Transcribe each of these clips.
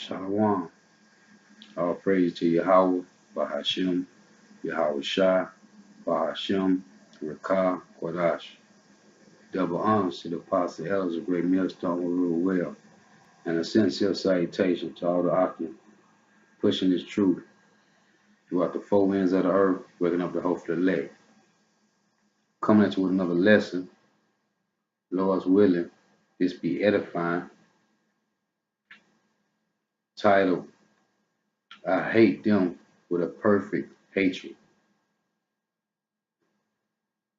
Shalom. All praise to YAHAWAH, Bahashim, YAHAWASHI, Bahashim, Rakah, Quadash. Double honors to the apostle elders of Great Millstone who rule well, and a sincere salutation to all the Akim pushing this truth throughout the four winds of the earth, waking up the hope for the elect. Coming at you with another lesson, Lord's willing, this be edifying, titled, I hate them with a perfect hatred.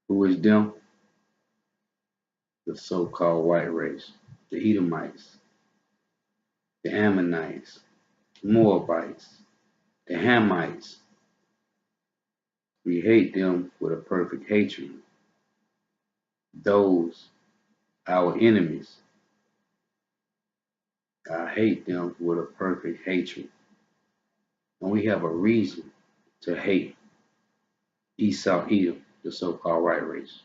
Who is them? The so-called white race, the Edomites, the Ammonites, the Moabites, the Hamites. We hate them with a perfect hatred. Those, our enemies, I hate them with a perfect hatred. And we have a reason to hate Esau, Edom, the so-called white race.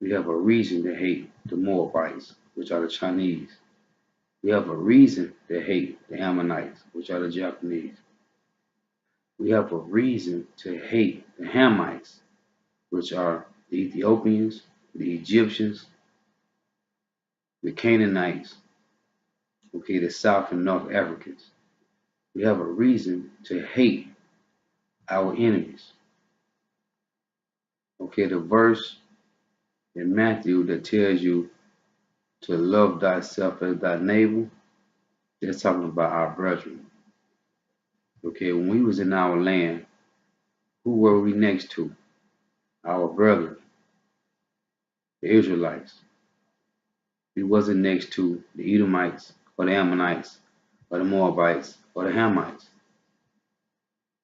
We have a reason to hate the Moabites, which are the Chinese. We have a reason to hate the Ammonites, which are the Japanese. We have a reason to hate the Hamites, which are the Ethiopians, the Egyptians, the Canaanites, the South and North Africans. We have a reason to hate our enemies. The verse in Matthew that tells you to love thyself as thy neighbor, they're talking about our brethren. When we was in our land, who were we next to? Our brethren, the Israelites. We wasn't next to the Edomites or the Ammonites or the Moabites or the Hamites.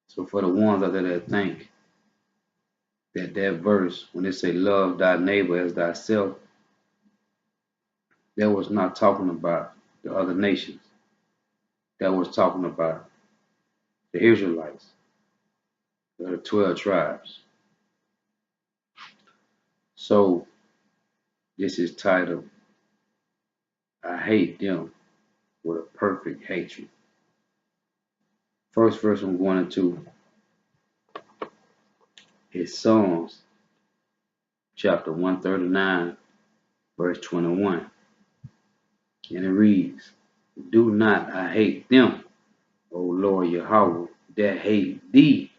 So for the ones out there that think that verse, when they say love thy neighbor as thyself, that was not talking about the other nations. That was talking about the Israelites, the 12 tribes. So this is titled, I hate them with a perfect hatred. First verse I'm going into is Psalms chapter 139, verse 21. And it reads, do not I hate them, O Lord Yahawah, that hate thee,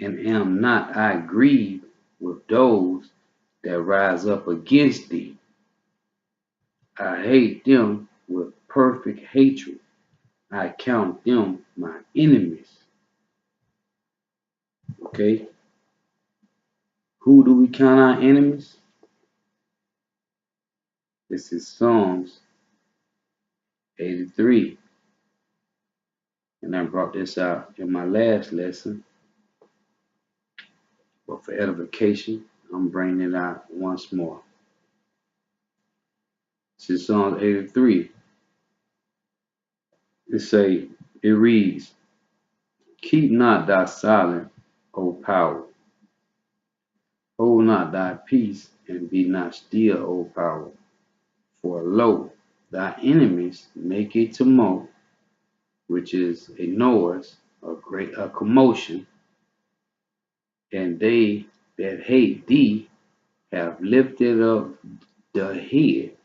and am not I grieved with those that rise up against thee. I hate them with perfect hatred. I count them my enemies. Who do we count our enemies? This is Psalms 83. And I brought this out in my last lesson. But for edification, I'm bringing it out once more. This is Psalms 83. It reads, keep not thy silent, O power. Hold not thy peace, and be not still, O power. For lo, thy enemies make a tumult, which is a noise, a commotion, and they that hate thee have lifted up the head.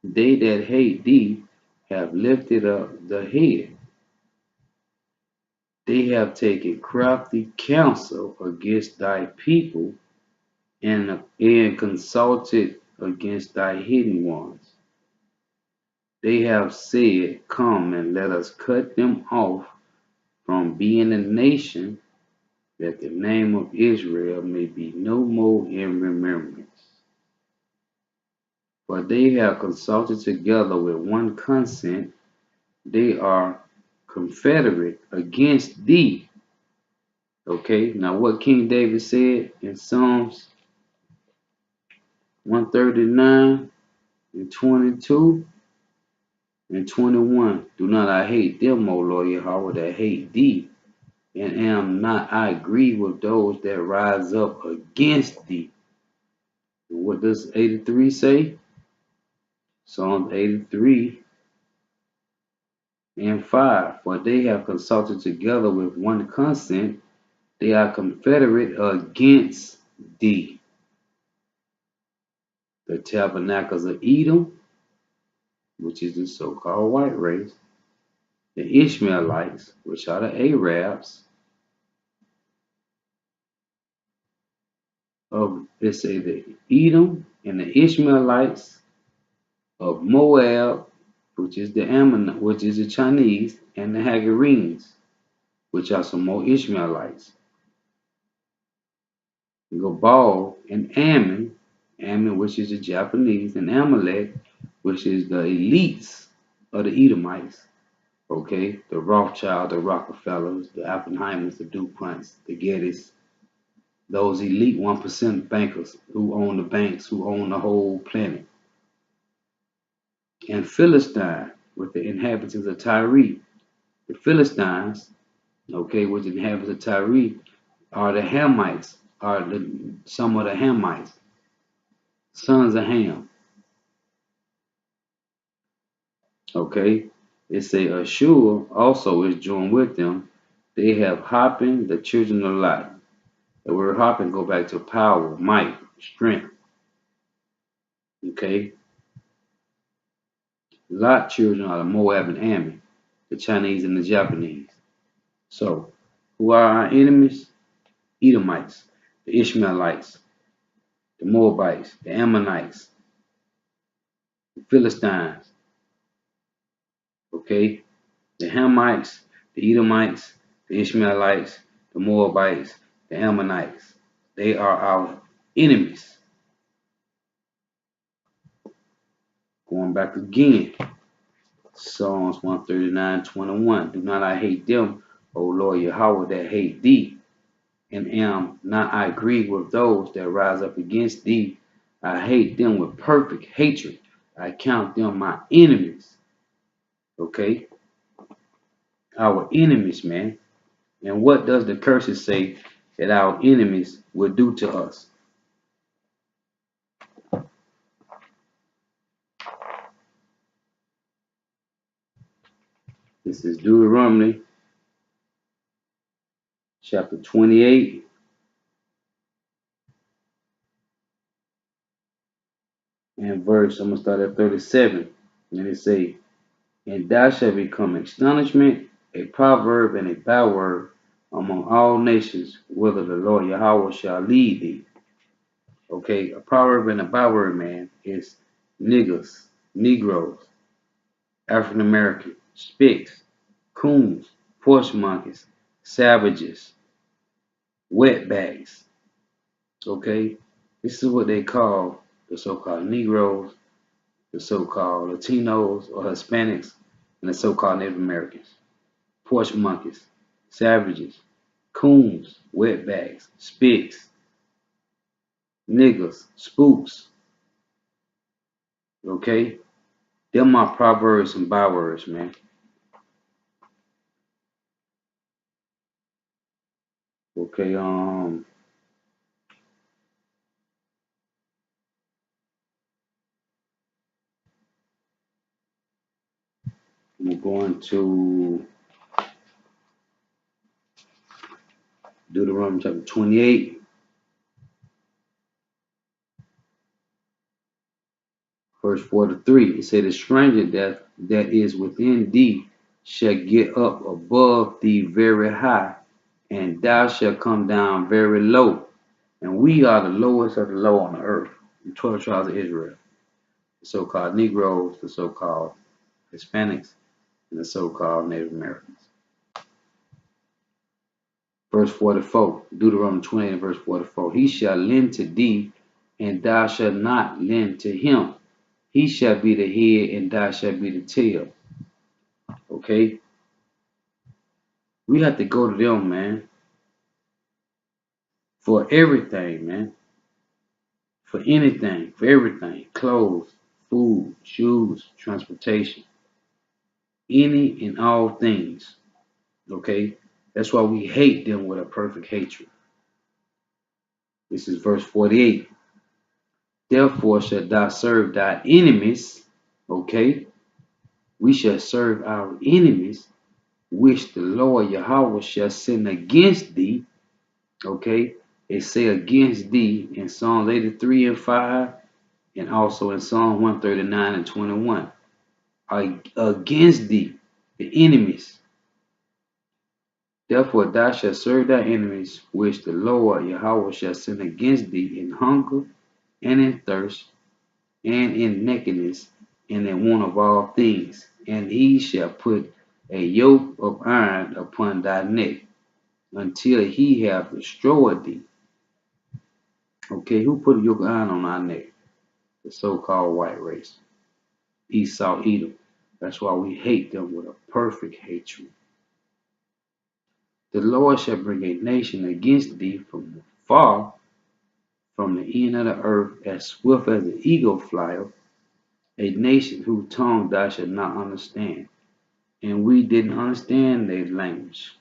They that hate thee have lifted up the head. They have taken crafty counsel against thy people, and consulted against thy hidden ones. They have said, come and let us cut them off from being a nation, that the name of Israel may be no more in remembrance. For they have consulted together with one consent, they are confederate against thee. Now what King David said in Psalms 139 and 22 and 21, do not I hate them, O Lord Yahawah, that hate thee, and am not I grieved with those that rise up against thee. And what does 83 say? Psalm 83 And 5, for they have consulted together with one consent, they are confederate against thee. The tabernacles of Edom, which is the so-called white race, the Ishmaelites, which are the Arabs, of let's say the Edom and the Ishmaelites of Moab, which is the Ammon, which is the Chinese, and the Hagarenes, which are some more Ishmaelites. Gabal and Ammon, Ammon, which is the Japanese, and Amalek, which is the elites of the Edomites. Okay, the Rothschild, the Rockefellers, the Oppenheimers, the DuPonts, the Gettys, those elite 1% bankers who own the banks, who own the whole planet. And Philistine, with the inhabitants of Tyre. The Philistines, okay, which inhabitants of Tyre, are the Hamites, some of the Hamites, sons of Ham. Okay, it say Ashur also is joined with them. They have hopping, the children of Lot. The word hopping go back to power, might, strength. Okay, Lot children are the Moab and Ammon, the Chinese and the Japanese. So, who are our enemies? Edomites, the Ishmaelites, the Moabites, the Ammonites, the Philistines. Okay, the Hamites, the Edomites, the Ishmaelites, the Moabites, the Ammonites. They are our enemies. Going back again, Psalms 139:21. Do not I hate them, O Lord Yahawah, that hate thee, and am not I grieved with those that rise up against thee. I hate them with perfect hatred. I count them my enemies. Okay, our enemies, man. And what does the curses say that our enemies will do to us? This is Deuteronomy chapter 28 and verse, I'm going to start at 37. And it say, and thou shalt become astonishment, a proverb and a byword among all nations, whither the Lord Yahawah shall lead thee. Okay, a proverb and a byword, man, is niggas, Negroes, African American, Spicks, coons, porch monkeys, savages, wetbacks. Okay, this is what they call the so-called Negroes, the so-called Latinos or Hispanics, and the so-called Native Americans. Porch monkeys, savages, coons, wetbacks, spicks, niggas, spooks. Okay, them are proverbs and bywords, man. Okay, we're going to Deuteronomy chapter 28, verse 43. It said, the stranger that is within thee shall get up above thee very high, and thou shalt come down very low. And we are the lowest of the low on the earth, the 12 tribes of Israel, the so-called Negroes, the so-called Hispanics, and the so-called Native Americans. Verse 44, Deuteronomy 28 verse 44. He shall lend to thee, and thou shalt not lend to him. He shall be the head, and thou shalt be the tail. Okay? We have to go to them, man, for everything, man. For anything, for everything. Clothes, food, shoes, transportation. Any and all things. Okay? That's why we hate them with a perfect hatred. This is verse 48. Therefore shalt thou serve thy enemies. Okay? we shall serve our enemies, which the Lord Yahawah shall send against thee. Okay, they say against thee in Psalms 83 and 5, and also in Psalm 139 and 21. Against thee, the enemies. Therefore thou shalt serve thy enemies, which the Lord Yahawah shall send against thee in hunger and in thirst and in nakedness and in want of all things. And he shall put a yoke of iron upon thy neck until he have destroyed thee. Okay, who put a yoke of iron on our neck? The so-called white race. Esau, Edom. That's why we hate them with a perfect hatred. The Lord shall bring a nation against thee from far, from the end of the earth, as swift as the eagle flieth, a nation whose tongue thou shalt not understand. And we didn't understand their language.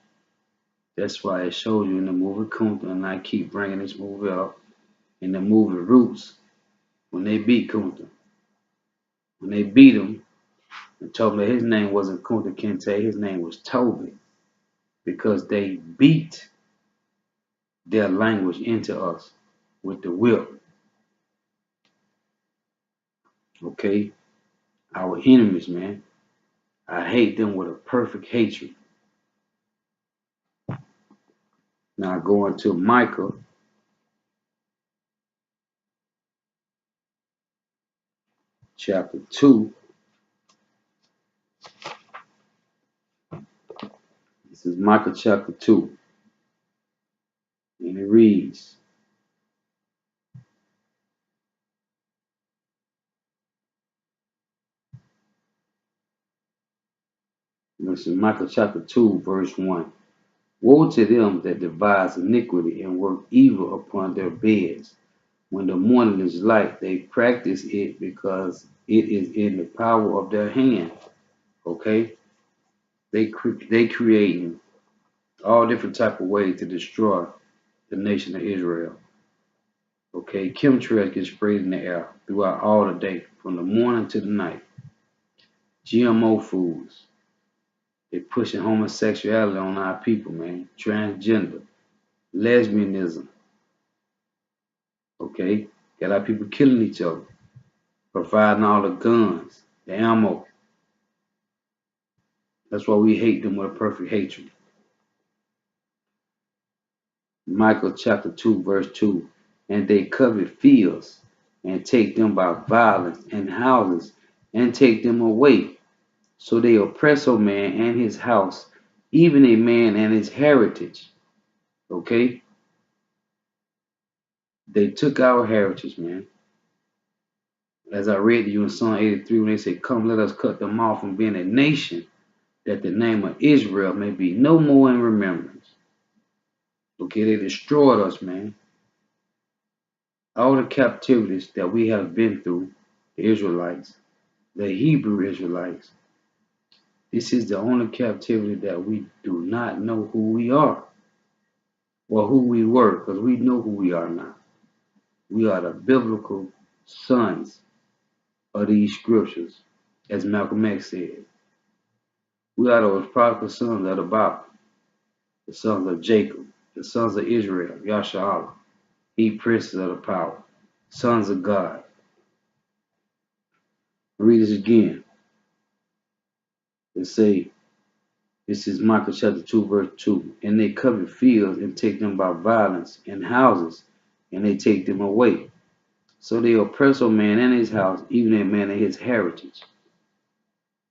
That's why it shows you in the movie Kunta, and I keep bringing this movie up, in the movie Roots, when they beat Kunta. When they beat him and told him that his name wasn't Kunta Kinte, his name was Toby, because they beat their language into us with the whip. Okay? Our enemies, man. I hate them with a perfect hatred. Now going to Micah chapter 2. This is Micah chapter 2. And it reads, this is Micah chapter 2, verse 1. Woe to them that devise iniquity and work evil upon their beds. When the morning is light, they practice it because it is in the power of their hand. Okay? They creating all different type of ways to destroy the nation of Israel. Okay? Chemtrails get sprayed in the air throughout all the day, from the morning to the night. GMO foods. They pushing homosexuality on our people, man. Transgender. Lesbianism. Okay? Got our people killing each other. Providing all the guns, the ammo. That's why we hate them with a perfect hatred. Micah chapter 2, verse 2. And they covet fields, and take them by violence, and houses, and take them away. So they oppress a man and his house, even a man and his heritage. Okay? They took our heritage, man. As I read to you in Psalm 83, when they say, come, let us cut them off from being a nation, that the name of Israel may be no more in remembrance. Okay, they destroyed us, man. All the captivities that we have been through, the Israelites, the Hebrew Israelites, this is the only captivity that we do not know who we are or who we were, because we know who we are now. We are the biblical sons of these scriptures, as Malcolm X said. We are those prodigal sons of the Bible, the sons of Jacob, the sons of Israel, Yasharal, he princes of the power, sons of God. Read this again. It say, this is Micah chapter 2, verse 2. And they covet fields and take them by violence, and houses, and they take them away. So they oppress a man and his house, even a man and his heritage.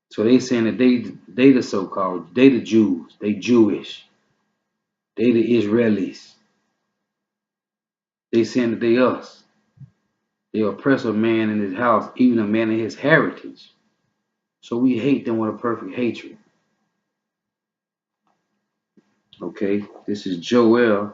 So they saying that they the so-called, they the Jews, they Jewish, they the Israelis. They saying that they us. They oppress a man in his house, even a man in his heritage. So we hate them with a perfect hatred. Okay, this is Joel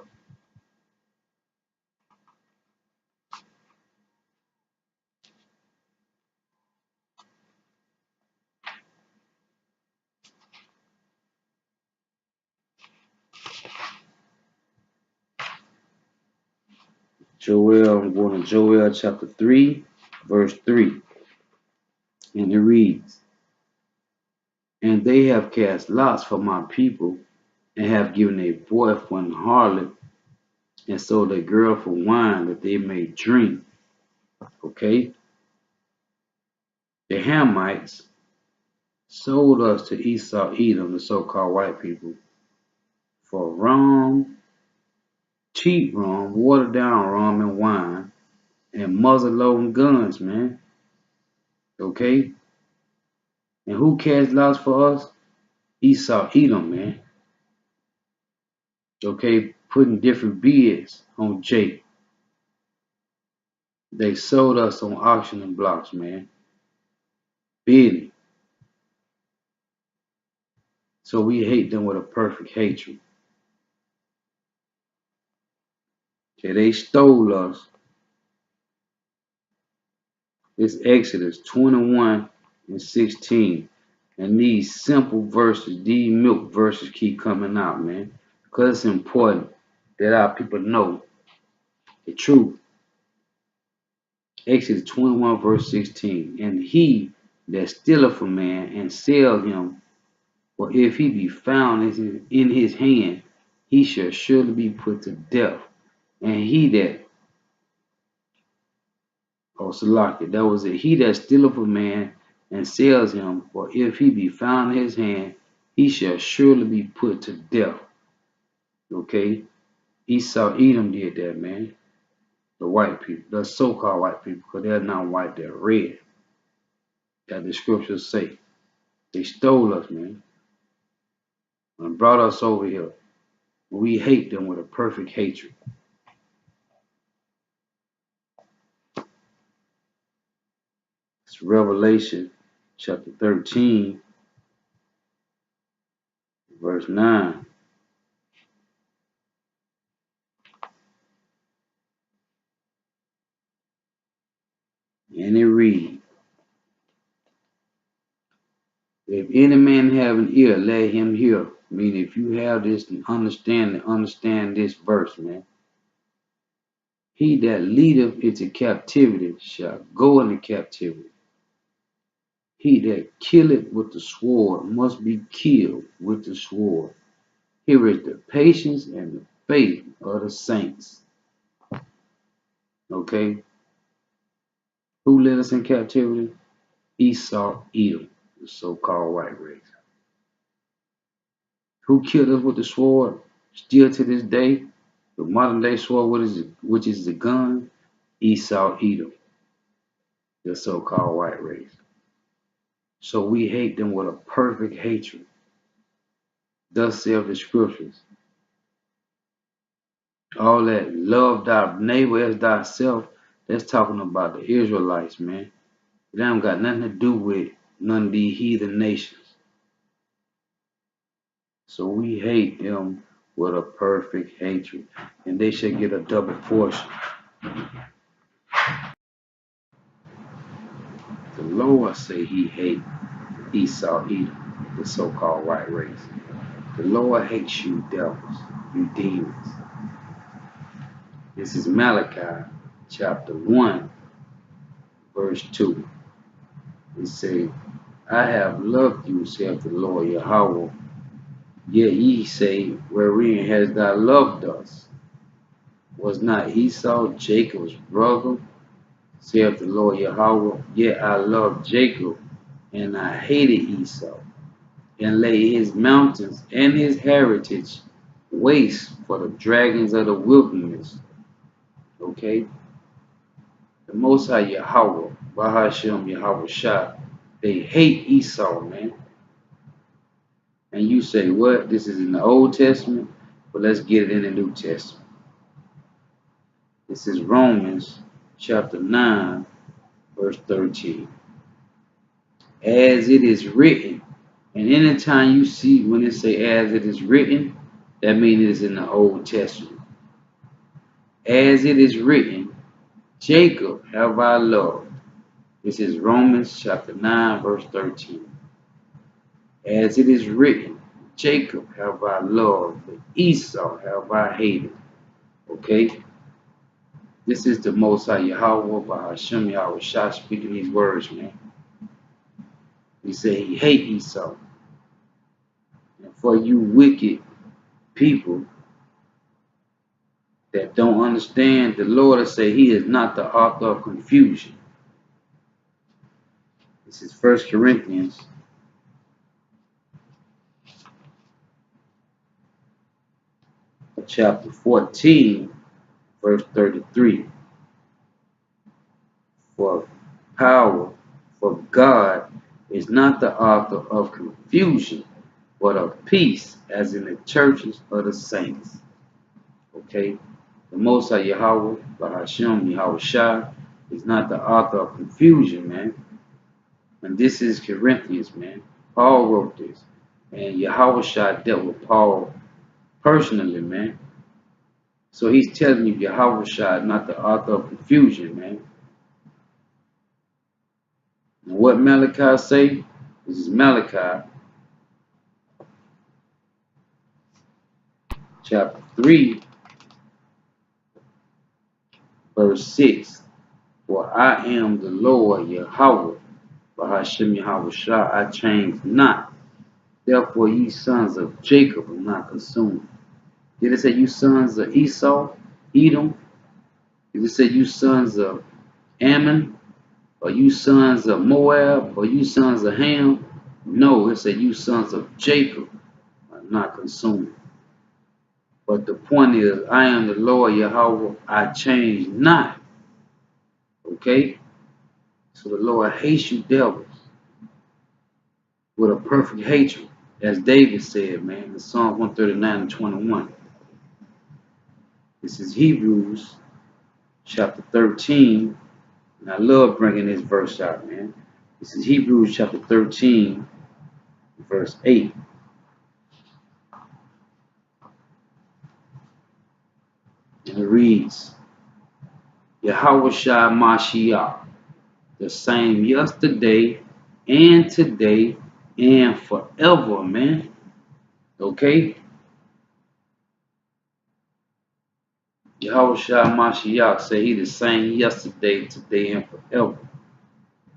I'm going to Joel chapter 3, verse 3. And it reads, And they have cast lots for my people, and have given a boy for an harlot, and sold a girl for wine that they may drink. Okay? The Hamites sold us to Esau, Edom, the so-called white people, for rum, cheap rum, watered down rum and wine, and muzzle-loading guns, man. Okay? And who cast lots for us? Esau, Edom, man. Okay? Putting different bids on Jake. They sold us on auctioning blocks, man. Bidding. So we hate them with a perfect hatred. Okay, they stole us. It's Exodus 21 and 16. And these simple verses, these milk verses keep coming out, man. Because it's important that our people know the truth. Exodus 21 verse 16. And he that stealeth a man and sell him, for if he be found in his hand, he shall surely be put to death. And he that, Salaki, that was it. He that stealeth a man and sells him, for if he be found in his hand, he shall surely be put to death. Okay? Esau, Edom did that, man. The white people, the so-called white people, because they're not white, they're red. That the scriptures say. They stole us, man, and brought us over here. We hate them with a perfect hatred. It's Revelation chapter 13, verse 9. And it reads, if any man have an ear, let him hear. Meaning, if you have this and understand this verse, man. He that leadeth into captivity shall go into captivity. He that killeth with the sword must be killed with the sword. Here is the patience and the faith of the saints. Okay? Who led us in captivity? Esau, Edom, the so-called white race. Who killed us with the sword? Still to this day, the modern day sword, which is the gun? Esau, Edom, the so-called white race. So we hate them with a perfect hatred. Thus saith the scriptures. All that love thy neighbor as thyself, that's talking about the Israelites, man. It ain't got nothing to do with none of these heathen nations. So we hate them with a perfect hatred, and they should get a double portion. The Lord say he hate Esau, Edom, the so-called white race. The Lord hates you devils, you demons. This is Malachi chapter 1, verse 2. It says, I have loved you, saith the Lord YAHAWAH. Yet ye say, wherein hast thou loved us? Was not Esau Jacob's brother? Saith the Lord YAHAWAH. Yet I loved Jacob, and I hated Esau, and laid his mountains and his heritage waste for the dragons of the wilderness. Okay? The Most High Yahweh, Bahashem YAHAWASHI, they hate Esau, man. And you say, what? This is in the Old Testament? But let's get it in the New Testament. This is Romans chapter 9, verse 13. As it is written, and anytime you see when it say as it is written, that means it is in the Old Testament. As it is written, Jacob have I loved. This is Romans chapter 9, verse 13. As it is written, Jacob have I loved, but Esau have I hated. Okay? This is the Most High Yahweh, Bahashem Yahawashi speaking these words, man. He said he hate Esau. for you wicked people that don't understand, the Lord will say He is not the author of confusion. This is 1 Corinthians chapter 14, verse 33. For power, for God is not the author of confusion, but of peace, as in the churches of the saints. Okay? The Most High Yahawah, Bahashem, YAHAWASHI, is not the author of confusion, man. And this is Corinthians, man. Paul wrote this. And YAHAWASHI dealt with Paul personally, man. So he's telling you YAHAWASHI is not the author of confusion, man. And what Malachi say? This is Malachi chapter 3, verse 6. For I am the Lord Yahawah, Bahashem YAHAWASHI, I change not. Therefore ye sons of Jacob are not consumed. Did it say you sons of Esau, Edom? Did it say you sons of Ammon? Or you sons of Moab? Or you sons of Ham? No, it said you sons of Jacob are not consumed. But the point is, I am the Lord Yahawah, I change not. Okay? So the Lord hates you devils with a perfect hatred. As David said, man, in Psalm 139 and 21. This is Hebrews chapter 13. And I love bringing this verse out, man. This is Hebrews chapter 13, verse 8. And it reads, Yahawashi Mashiach, the same yesterday and today and forever, man. Okay? Yahawashi Mashiach said He the same yesterday, today, and forever.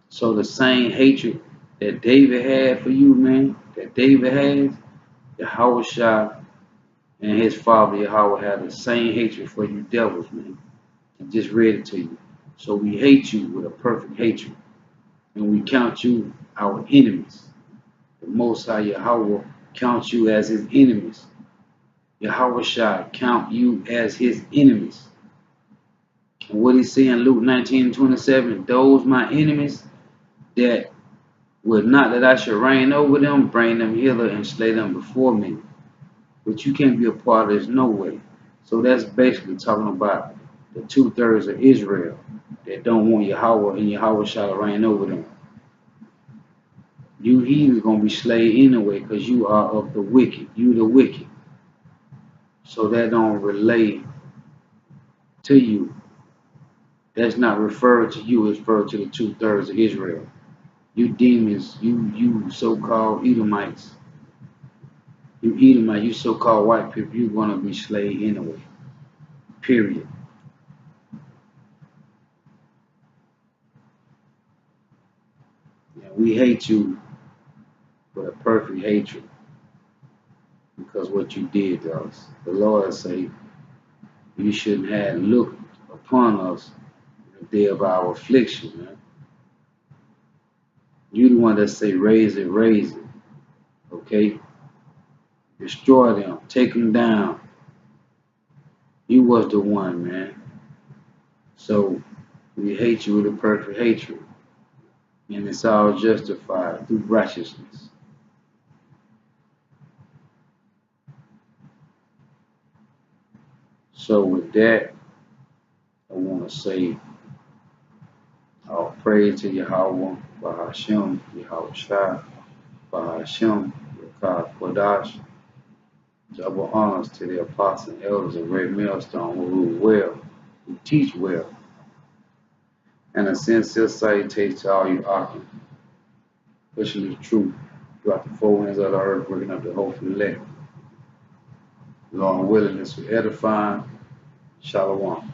So the same hatred that David had for you, man, that David has, Yahawashi and his father Yahawah had the same hatred for you devils, man. I just read it to you. So we hate you with a perfect hatred. And we count you our enemies. The Most High Yahawah counts you as His enemies. YAHAWASHI count you as His enemies. And what He said in Luke 19:27, those my enemies that would not that I should reign over them, bring them hither and slay them before me. But you can't be a part of this no way. So that's basically talking about the 2/3 of Israel that don't want Yahawah and Yahawashi to reign over them. You heathens gonna be slayed anyway, because you are of the wicked. You the wicked. So that don't relate to you. That's not referred to you, it's referred to the 2/3 of Israel. You demons, you so-called Edomites. You Edomite, you so-called white people, you're gonna be slayed anyway. Period. And we hate you with a perfect hatred because what you did to us. The Lord say you shouldn't have looked upon us in the day of our affliction, man. You the one that say raise it, raise it. Okay? Destroy them, take them down. You was the one, man. So we hate you with a perfect hatred. And it's all justified through righteousness. So with that, I want to say all praise to Yahawah, Bahashem, YAHAWASHI, Bahashem, Yakar Kodash. Double honors to the apostles and elders of Great Millstone who rule well, who teach well. And a sincere salutation to all you Akim, pushing the truth throughout the four winds of the earth, bringing up the hopeful elect. Lord willing, this will edify. Shalom.